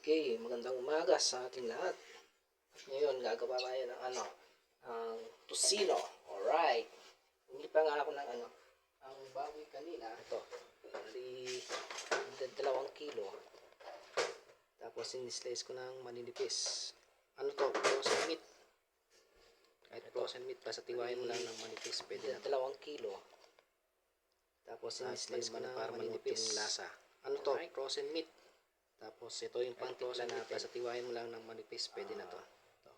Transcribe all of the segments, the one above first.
Okay, magandang umaga sa ating lahat. At ngayon, gagawa tayo ng ang tusino. Alright. Hindi pa nga ako ng ang baboy kanina. Ito, bali 2 kilo. Tapos, in-slice ko ng maninipis. Ano to? Frozen meat. Kahit frozen meat, basta tiwain mo lang ng manipis. Pwede na 2 kilo. Tapos, in-slice ko ng maninipis. Lasa. Ano to? Frozen meat. Tapos ito yung pang-timpla natin. Sa tiwain mo lang ng manipis, pwede na to. Ito.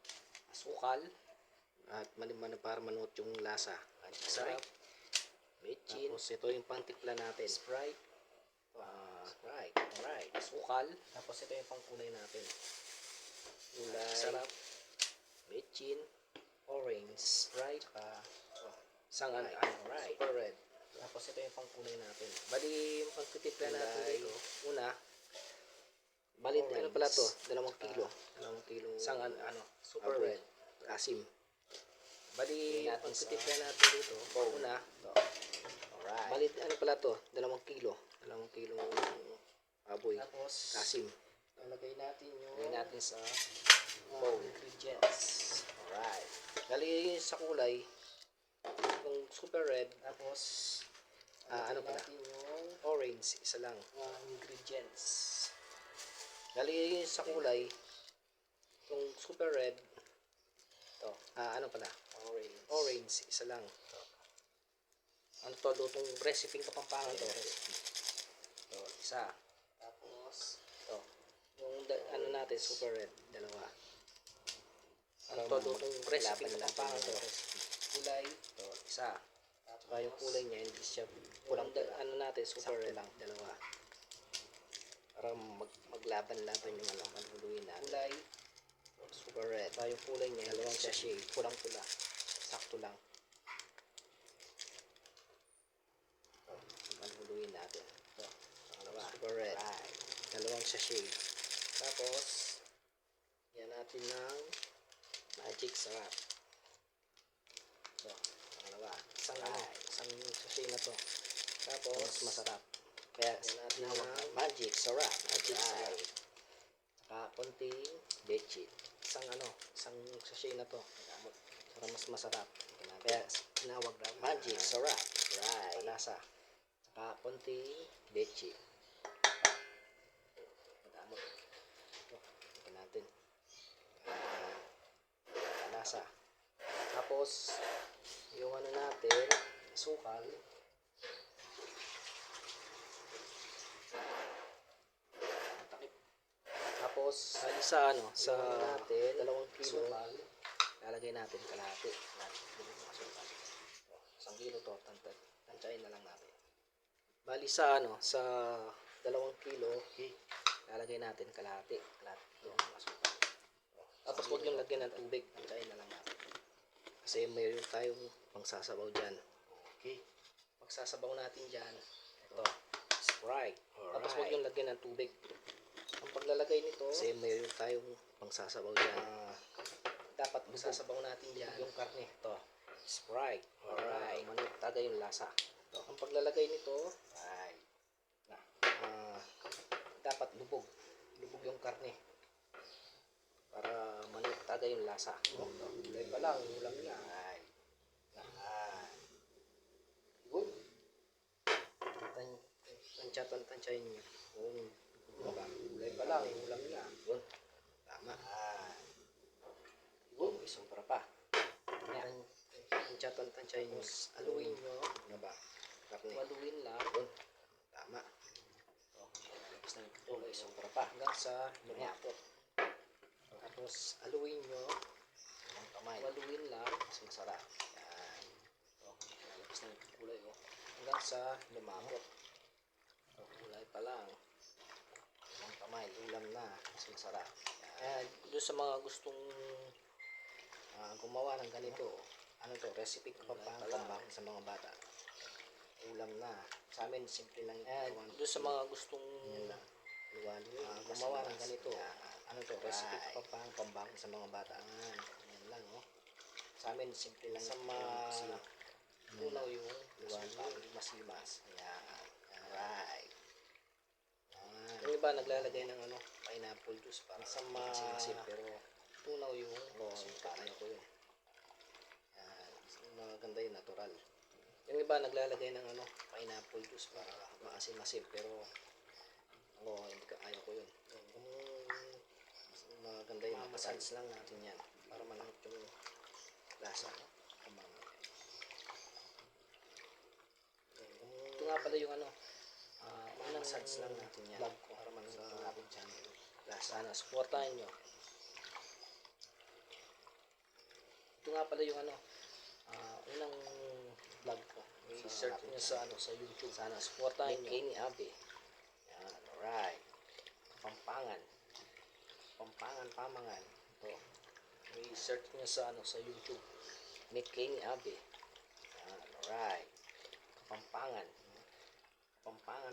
Asukal. At para manuot yung lasa. Sarap. Mechin. Tapos ito yung pang-timpla natin. Sprite. Sprite. Alright. Asukal. Tapos ito yung pang-kulay natin. Kulay. Sarap. Mechin. Orange. Sprite. Alright. Super red. Tapos ito yung pang-kulay natin. Bali yung pang-timpla natin dito. Una. Bali, ano pala to? 2 kilo. 2 kilo. Super red. Asim. Bali, pagtitipla natin dito. Una. Alright. Bali, ano pala to? 2 kilo. 2 kilo aboy. Tapos, asim. Lalagay natin sa bowl. Ingredients. Alright. Bali, sa kulay, yung super red. Tapos, ano pala? Yung orange. Isa lang. Ingredients. Dali sa kulay, itong super red, ito, ano pala? Orange, isa lang. Ano to, lutong recipe kapampangan to. Ito, isa. Tapos, ito, yung natin, super red, 2. Ano to, lutong recipe kapampangan to. Kulay, ito, isa. Saka yung kulay niya, hindi siya pulang, natin, super red, 2. Para maglaban-laban yung maluluin natin. Kulay, super red. Yung kulay niya, 2 sachet, pulang-pula. Sakto lang. Maluluin natin. Ito, super red. 2 sachet. Tapos, yan natin ng magic sarap. Ito, isang sachet na to. Tapos, masarap. Kaya tinawag na magic sarap. Magic sarap. Saka konting bechin. Isang sachet na to. Para mas masarap. Kaya tinawag na magic sarap. Right. Lasa. Saka konting bechin. Madamot. Ito. Ito natin. Lasa. Tapos, yung natin, sukal. Tapos, sa natin, 2 kilo, lalagay natin kalahati. 1 kilo to, tansyain na lang natin. Bali sa 2 kilo, lalagay natin kalahati. Tapos huwag yung lagyan ng tubig, tansyain na lang natin. Kasi mayroon tayong pangsasabaw dyan. Okay. Pagsasabaw natin dyan, ito, Sprite. Tapos huwag yung lagyan ng tubig. Ang paglalagay nito, kasi mayroon tayong pangsasabaw dyan. Dapat magsasabaw natin dyan yung karne. Ito, Sprite. Alright. Manitaga yung lasa. Ito. Ang paglalagay nito, dapat lubog. Lubog yung karne. Para manitaga yung lasa. Ito. Kulay pa lang, ulam niya. Good. Tansyahin niyo. Kulay pa lang, ulam niya. Yun. Tama. Yun, isang pa. Tansyahin niyo. Aluin nyo. Ano ba? Aluin lang. Yun. Tama. Ito, isang pa. Hanggang sa lumapot. Tapos, aluin nyo. Ang kamay. Aluin lang. Mas masarap. Yan. Ito, lalabas na yung kulay. Hanggang sa lumapot. Kulay pa lang. Ang kamay, ulam na, mas masarap. Doon sa mga gustong gumawa ng ganito, recipe kapampangan sa mga bata. Ulam na. Sa amin, simple lang yung doon sa mga gustong gumawa ng ganito, recipe kapampangan sa mga bata. Yan lang, Sa amin, simple lang. Sa mga unaw yung mas limas. Ayan. Alright. iba naglalagay ng pineapple juice para sa masim, pero tunaw yung kaya ko yun. Maganda yung natural. Yung iba naglalagay ng pineapple juice para maasim-asim, pero hindi ka ayaw ko yun. Maganda yung massage lang natin yan para malamit yung lasa. Ito nga pala yung massage lang natin yan vlog ko para malamit yung ating channel. Sana supportahan nyo. Ito nga pala yung unang vlog ko. I-search nyo sa YouTube. Sana supportahan nyo. Kenny Abe. Yan, alright. Kapampangan. Pamangan. Ito. I-search nyo sa YouTube. Nick Kenny Abe. Yan, alright. Kapampangan.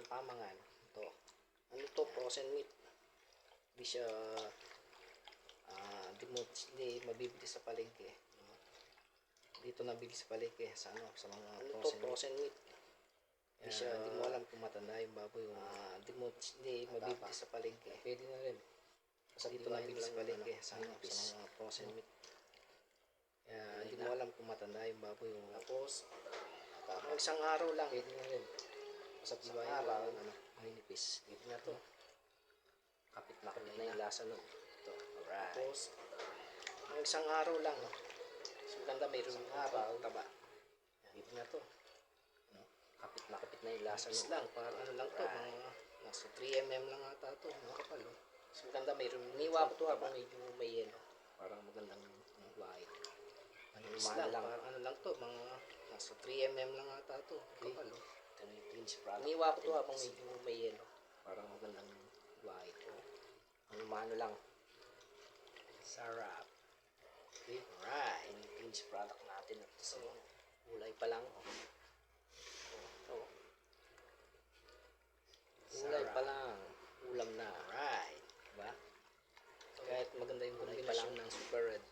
Pamangan. Ito. Ano to? Frozen meat. Hindi siya hindi mabibili sa palengke. Dito nabili sa palengke sa mga frozen meat. Hindi mo alam kung matanda yung baboy. Hindi mabibili sa palengke. Pwede na rin. Dito nabili sa palengke sa mga frozen meat. Hindi mo alam kung matanda yung baboy. Tapos isang araw lang. Pwede na rin. Sa isang araw maninipis. Dito na to. Kapit na yung lasa nun. Ito. Alright. Tapos isang araw lang. Maganda mayroon araw taba. Dito na to. Kapit na yung lasa nun. Lang, para lang to. Mga nasa 3mm lang ata to. Mga kapal. Maganda mayroon. Niwa ko to habang medyo may yelo. Parang magandang white. Lang, para lang to. Mga nasa 3mm lang ata to. Kapal. Niwa ko to habang medyo may yelo. Parang magandang white. Ano lang. Sarap. Okay, alright. Yung cleanse product natin. So, ulay pa lang. Ulay pa lang. Ulam na. Alright. Diba? Kahit maganda yung kombinasyon ng super red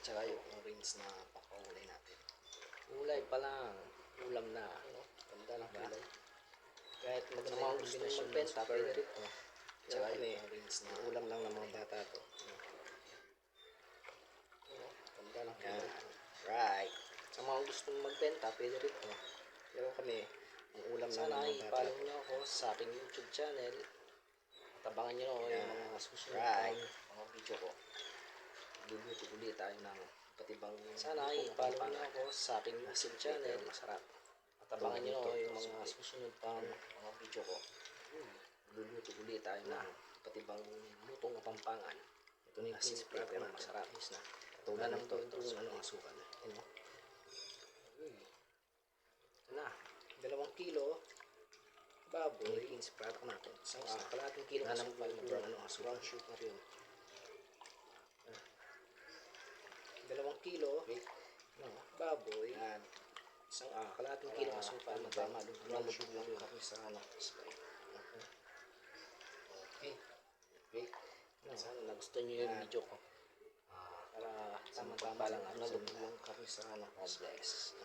tsaka yung orange na pakaulay natin. Ulay pa lang. Ulam na. Ganda lang ulay. Kahit maganda yung kombinasyon ng super red tsaka yung orange na ulam lang ng mga bata to. Yan. Right. Sa mga gustong magbenta, pwede rin ito. Pero kami, ang ulam na sana i-follow nyo ako sa aking YouTube channel. Tabangan nyo yung mga susunod mga video ko. Luluto ulit tayo ng patibang. Sana i-follow nyo ako sa aking YouTube channel. Masarap. Tabangan nyo yung mga susunod pang mga video ko. Luluto ulit tayo ng patibang lutong kapampangan. Ito na yung cleanse product na masarap. Tulad ng ito asukal. Ito na. 2 kilo baboy. Cleanse product natin. Kalahating kilo asukal na brown sugar yun. 2 kilo baboy. Kalahating kilo asukal na brown sugar yun. Okay. Sana nagustuhan nyo yung video ko. Para tama-tama lang nalubong kami sa God bless.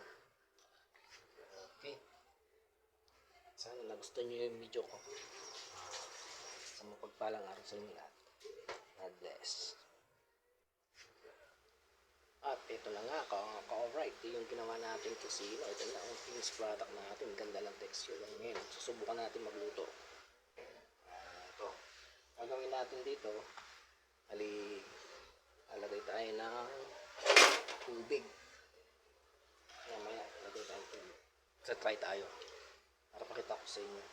Okay. Sana nagustuhan nyo yung video ko. Sa mapagpalang araw sa inyo lahat. God bless. At ito na nga, ka-alright. Ito yung ginawa natin kusino. Ito na ang finished product natin. Ganda lang texture lang ngayon. Susubukan natin magluto. Ito. Gagawin natin dito. Alagay tayo ng tubig. Maya, alagay tayo ng tubig. Try tayo. Para pakita ko sa inyo.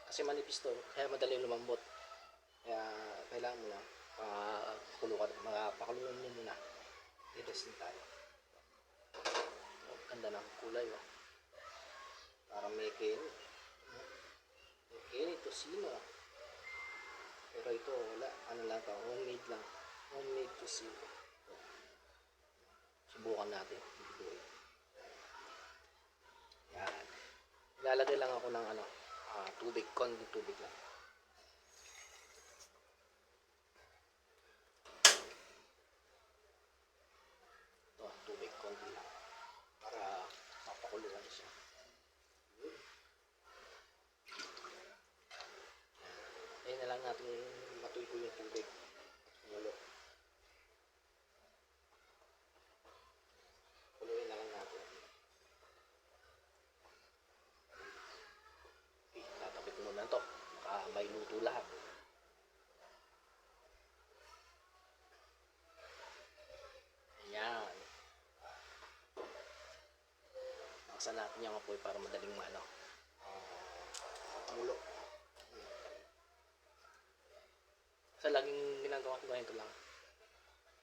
Kasi manipis to, kaya madali lumambot. Kaya kailangan mo na pakulungan mo muna. I-rest din tayo. Ganda ng kulay. Parang may kini. May kini, tosino. Pero ito, wala. Ano lang ito? Homemade lang. Homemade tosino. Subukan natin. Yan. Ilalagay lang ako ng tubig. Konting tubig lang. Ito, tubig. Konti lang. Para mapakuluan siya. Kailangan natin matuyo yung tubig. Kumulo. Kuluin na lang natin. Okay, tatapit muna to. Baka may luto lahat. Ayan. Bakasan natin yung apoy para madaling kumulo. Sa laging ginagawa ko ganito lang.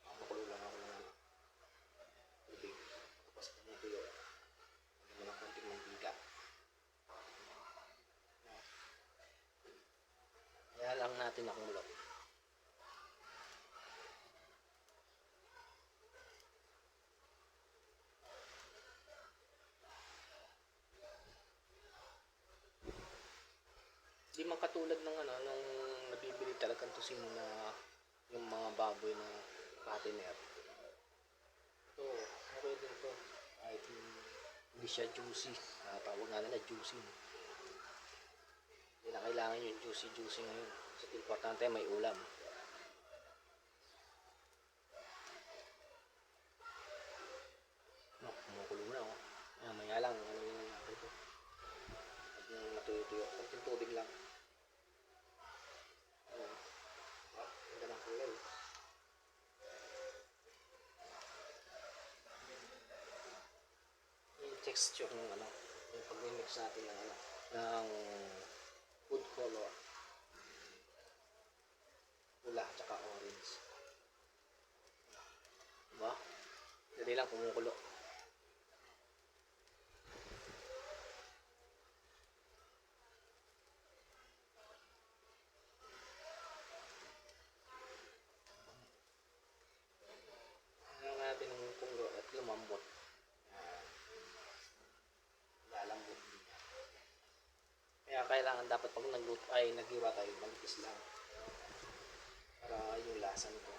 Makulo lang ako ng tubig. Tapos pumutuyo. Lagyan mo ng konting mantika. Kaya lang natin nakumulo. Di man katulad ng nung nabibili talagang tusino na yung mga baboy na patiner. Ito, okay din to. Kahit hindi siya juicy. Tawag nga nila juicy. Hindi na kailangan yung juicy ngayon. Kasi importante may ulam. Kumukulo na oh. Maya lang, yung ito. Pag matuyo-tuyo, konting tubig lang. Ganda ng kulay. Yung texture ng yung pag-mix natin ng food color. Pula, tsaka orange. Diba? Dali lang kumukulo. Natin ng kunggo at lumambot. Lalambot din. Kaya kailangan dapat pag nagluto ay naghiwa tayo, manipis lang. Para yung lasa nito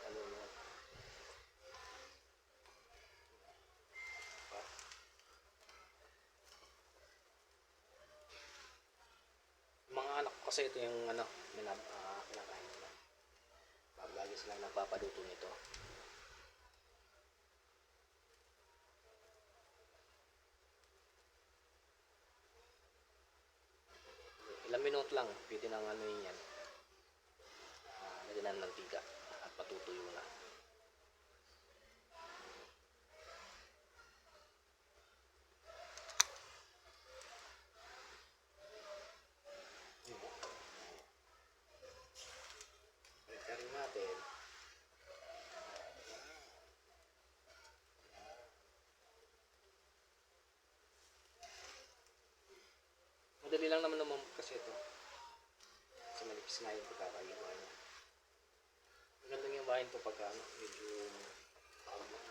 nalulunod. Mga anak ko kasi ito yung kinakain nila. Lagi silang nagpapaluto nito. Ilang minuto lang, pwede nang yan. Lagyan ng mantika at patutuyo na. Pagkarin natin. Madali lang naman kasi ito. Kasi malipis nga yung pagkakaiwa niya. Magandang yung bahin ito pagka medyo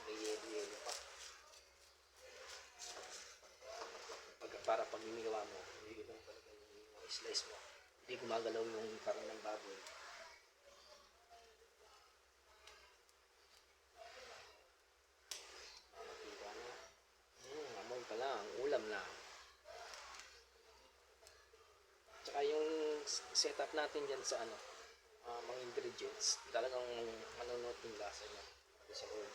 may yelo pa. Para pag ginigawa mo, hindi lang talaga yung slice mo. Hindi gumagalaw yung karne ng baboy. Matika na. Amoy pa lang, ulam na. Tsaka yung setup natin dyan sa mga ingredients, talagang manunod yung lasa niya sa loob.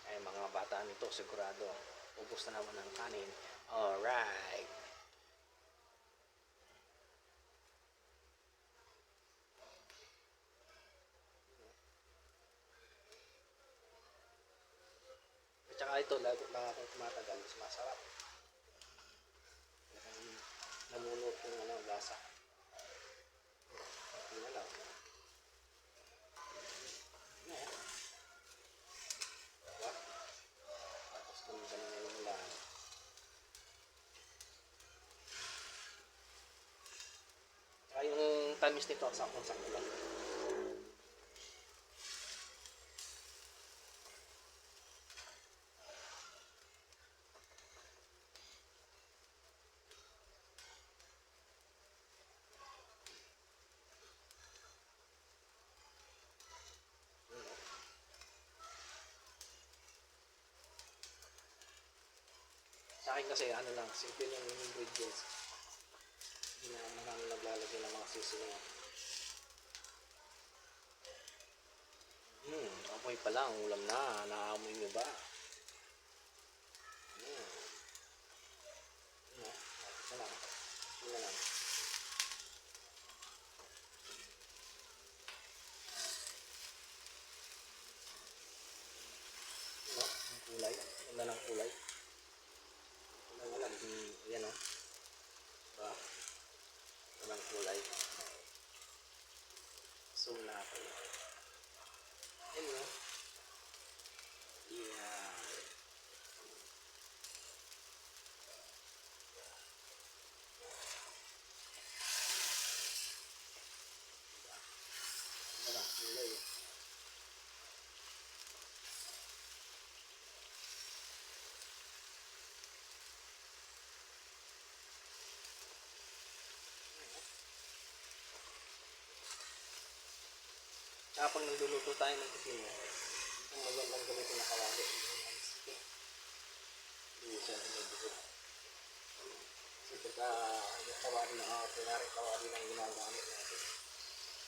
Ay mga bata nito sigurado ubos na naman ng kanin. Alright. At saka ito, lalo na kung tumatagal, mas masarap. Namunot yung lasa. Hindi na lang. Ayan. Diba? Tapos tumigan na yung ulan. Saka yung tamis nito, sakong-sakto lang. akin kasi ano lang, simple yung ingredients. Hindi na marami naglalagay ng mga seasoning. Amoy pa lang, ulam na. Naamoy nyo ba? Ito lang. Ito na lang. Ang kulay. Ganda ng kulay. Yan o. Diba? Ganda ng kulay. Zoom natin. Yan o. Yeah. Ganda ng kulay. Tsaka pag nagluluto tayo ng pipino, ang magandang gamitin na kawali. Hindi siya hinubukod. Kasi pagka yung kawali na pinaring kawali lang ginagamit natin.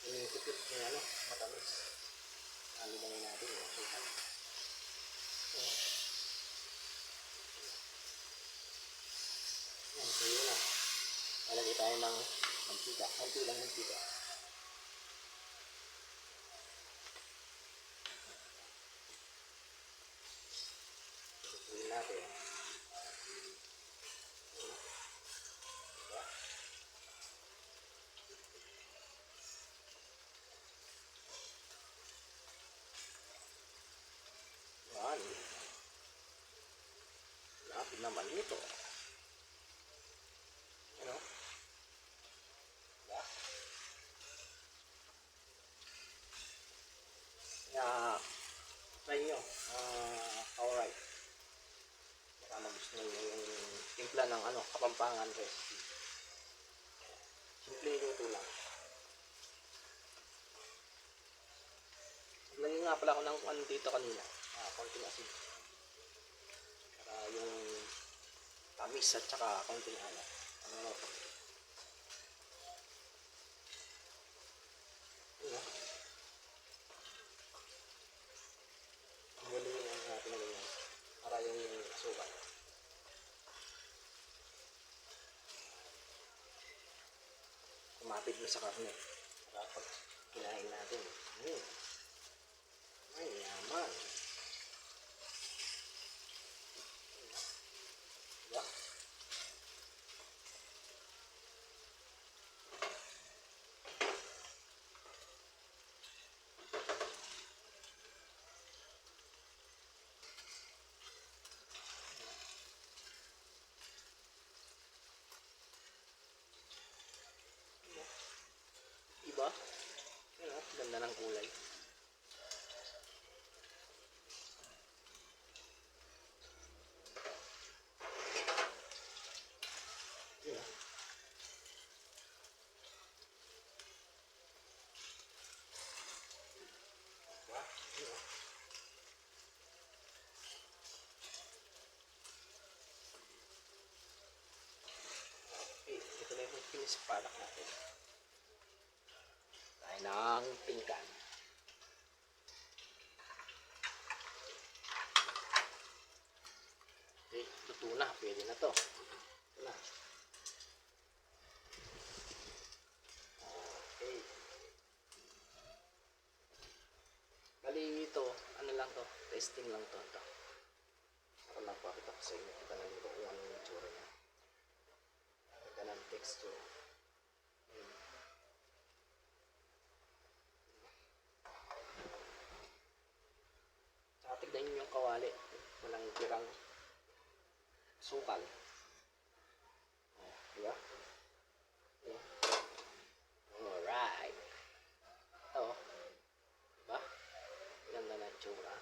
Inisipit yung ano, matamis. Alibangin natin yung sultan. Yan, so yun na. Lalagay tayo ng mantika. Kunti lang mantika. Susuin natin. Yan. Lapit naman ito. Ano? Diba? Kaya, try nyo. Alright. Baka magusto nyo yung timpla ng ano, Kapampangan recipe. Simple luto lang. Naglagay nga pala ako ng ano dito kanina. Konting asin. Para yung tamis at saka konting alat. Ano po? Galing ang natin na ganyan. Para yung sukat. Kumapit mo sa karne. Para pag kinain natin. Ay, yaman. Diba? Diba? Ano, ganda ng kulay. Diba? Diba? Okay, ito na yung finished product natin. Tayo ng pinggan. Okay, luto na. Pwede na to. Ito na. Okay. Bali ito, ano lang to, testing lang to. Para lang pakita ko sa inyo. Kita na dito kung anong itsura niya. Kita ng texture. Saka tignan nyo yung kawali. Walang tirang sukal. Diba? Alright. Ito. Diba? Ganda na itsura.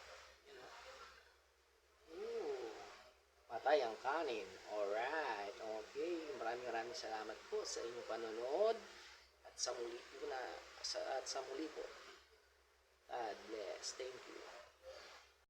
Patay ang kanin. Alright. Okay. Maraming salamat po sa inyong panonood. At sa muli po. God bless. Thank you.